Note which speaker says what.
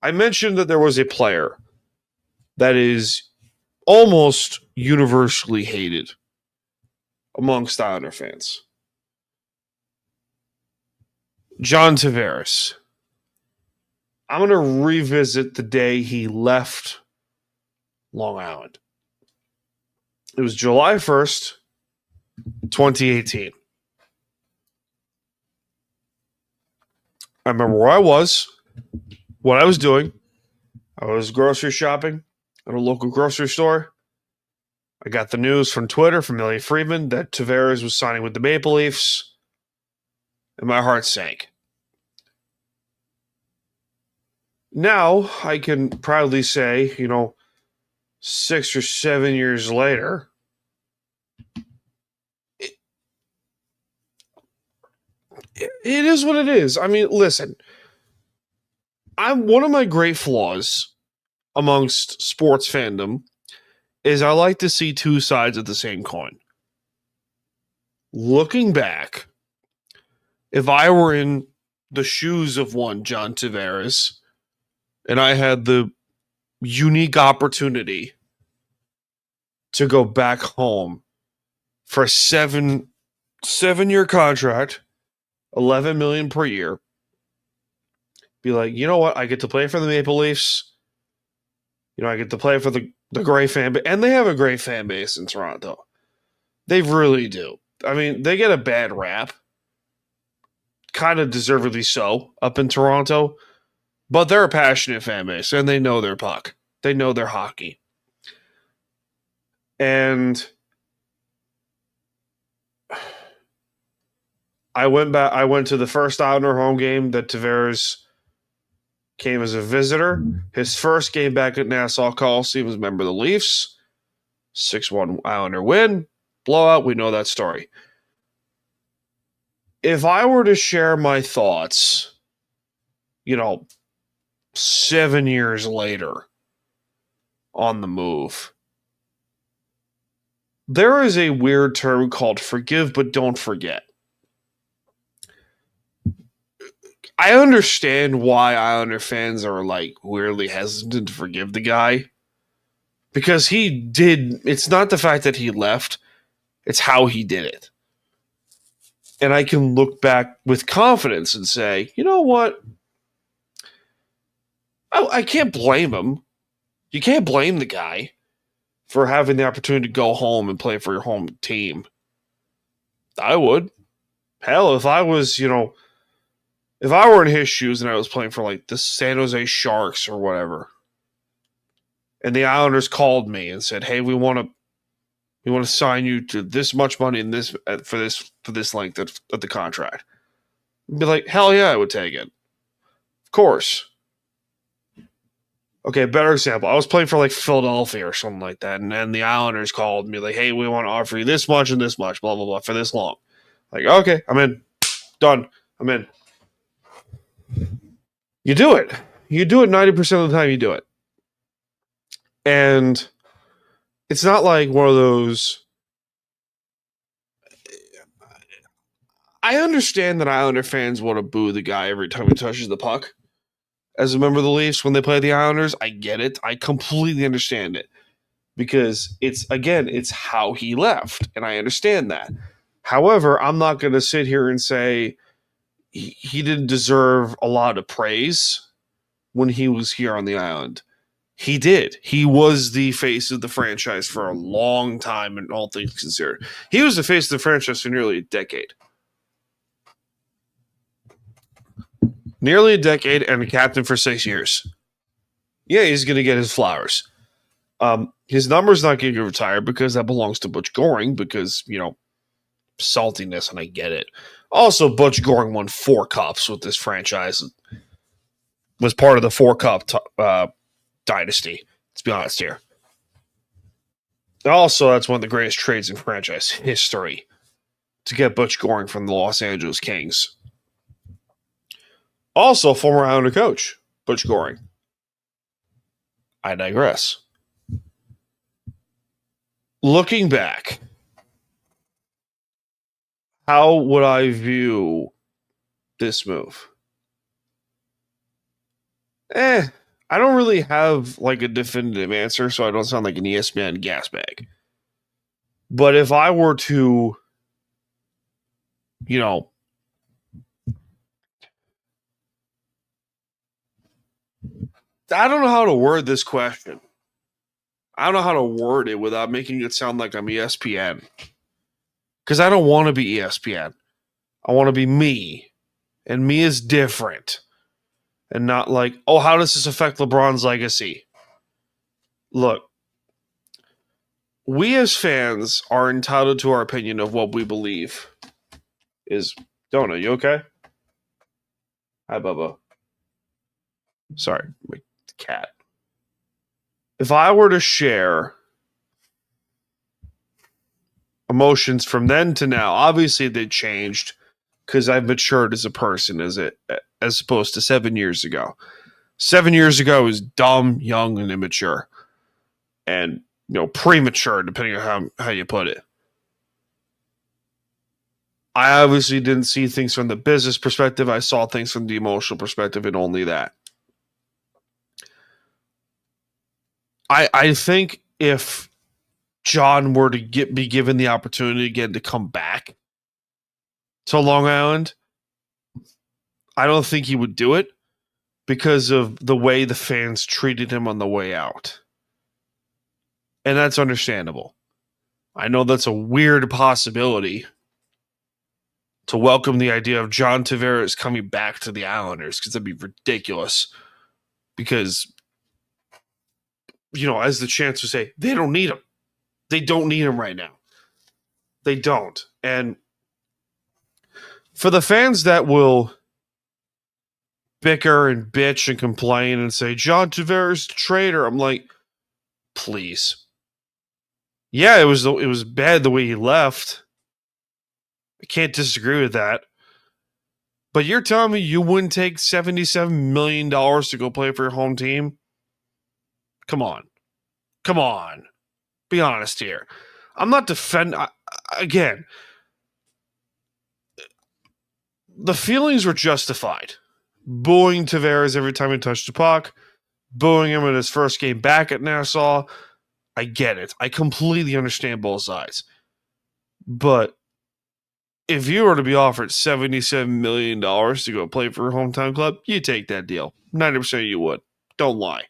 Speaker 1: I mentioned that there was a player that is almost universally hated amongst Islander fans. John Tavares. I'm going to revisit the day he left Long Island. It was July 1st, 2018. I remember where I was, what I was doing. I was grocery shopping at a local grocery store. I got the news from Twitter from Millie Friedman that Tavares was signing with the Maple Leafs, and my heart sank. Now, I can proudly say, 6 or 7 years later, it is what it is. I mean, listen, one of my great flaws amongst sports fandom is I like to see two sides of the same coin. Looking back, if I were in the shoes of one John Tavares and I had the unique opportunity to go back home for a seven-year contract, $11 million per year, be like, you know what? I get to play for the Maple Leafs. I get to play for the great fan base. And they have a great fan base in Toronto. They really do. I mean, they get a bad rap. Kind of deservedly so up in Toronto. But they're a passionate fan base, and they know their puck. They know their hockey. And I went to the first Islander home game that Tavares came as a visitor. His first game back at Nassau Coliseum was a member of the Leafs. 6-1 Islander win. Blowout, we know that story. If I were to share my thoughts, 7 years later on the move, there is a weird term called forgive but don't forget. I understand why Islander fans are weirdly hesitant to forgive the guy. Because it's not the fact that he left, it's how he did it. And I can look back with confidence and say, you know what? I can't blame him. You can't blame the guy for having the opportunity to go home and play for your home team. I would. Hell, if I was, if I were in his shoes and I was playing for the San Jose Sharks or whatever, and the Islanders called me and said, "Hey, we want to sign you to this much money in this for this length of the contract," I'd be like, "Hell yeah, I would take it." Of course. Okay, better example. I was playing for Philadelphia or something like that, and the Islanders called me like, "Hey, we want to offer you this much and this much, blah blah blah, for this long." Okay, I'm in. Done. I'm in. You do it. You do it 90% of the time. You do it, and it's not like one of those. I understand that Islander fans want to boo the guy every time he touches the puck. As a member of the Leafs, when they play the Islanders, I get it. I completely understand it. Because it's how he left, and I understand that. However, I'm not going to sit here and say he didn't deserve a lot of praise when he was here on the island. He did. He was the face of the franchise for a long time, and all things considered. He was the face of the franchise for nearly a decade. Nearly a decade and a captain for 6 years. Yeah, he's going to get his flowers. His number's not going to get retired because that belongs to Butch Goring because, saltiness, and I get it. Also, Butch Goring won 4 cups with this franchise. Was part of the 4-cup dynasty. Let's be honest here. Also, that's one of the greatest trades in franchise history to get Butch Goring from the Los Angeles Kings. Also, former Islander coach, Butch Goring. I digress. Looking back, how would I view this move? I don't really have like a definitive answer, so I don't sound like an ESPN gas bag. But if I were to, you know, I don't know how to word this question. I don't know how to word it without making it sound like I'm ESPN. Because I don't want to be ESPN. I want to be me. And me is different. And not like, oh, how does this affect LeBron's legacy? Look, we as fans are entitled to our opinion of what we believe is. Donna, you okay? Hi, Bubba. Sorry, my cat. If I were to share emotions from then to now, obviously they changed because I've matured as a person as opposed to 7 years ago. 7 years ago I was dumb, young, and immature. And premature, depending on how you put it. I obviously didn't see things from the business perspective. I saw things from the emotional perspective, and only that. I think if John were to be given the opportunity again to come back to Long Island, I don't think he would do it because of the way the fans treated him on the way out. And that's understandable. I know that's a weird possibility to welcome the idea of John Tavares coming back to the Islanders, because that'd be ridiculous. Because, as the chance would say, they don't need him. They don't need him right now. They don't. And for the fans that will bicker and bitch and complain and say, John Tavares, traitor, I'm like, please. Yeah, it was bad the way he left. I can't disagree with that. But you're telling me you wouldn't take $77 million to go play for your home team? Come on. Come on. Be honest here. I'm not defending. Again, the feelings were justified. Booing Tavares every time he touched the puck, booing him in his first game back at Nassau. I get it. I completely understand both sides. But if you were to be offered $77 million to go play for your hometown club, you take that deal. 90% you would. Don't lie.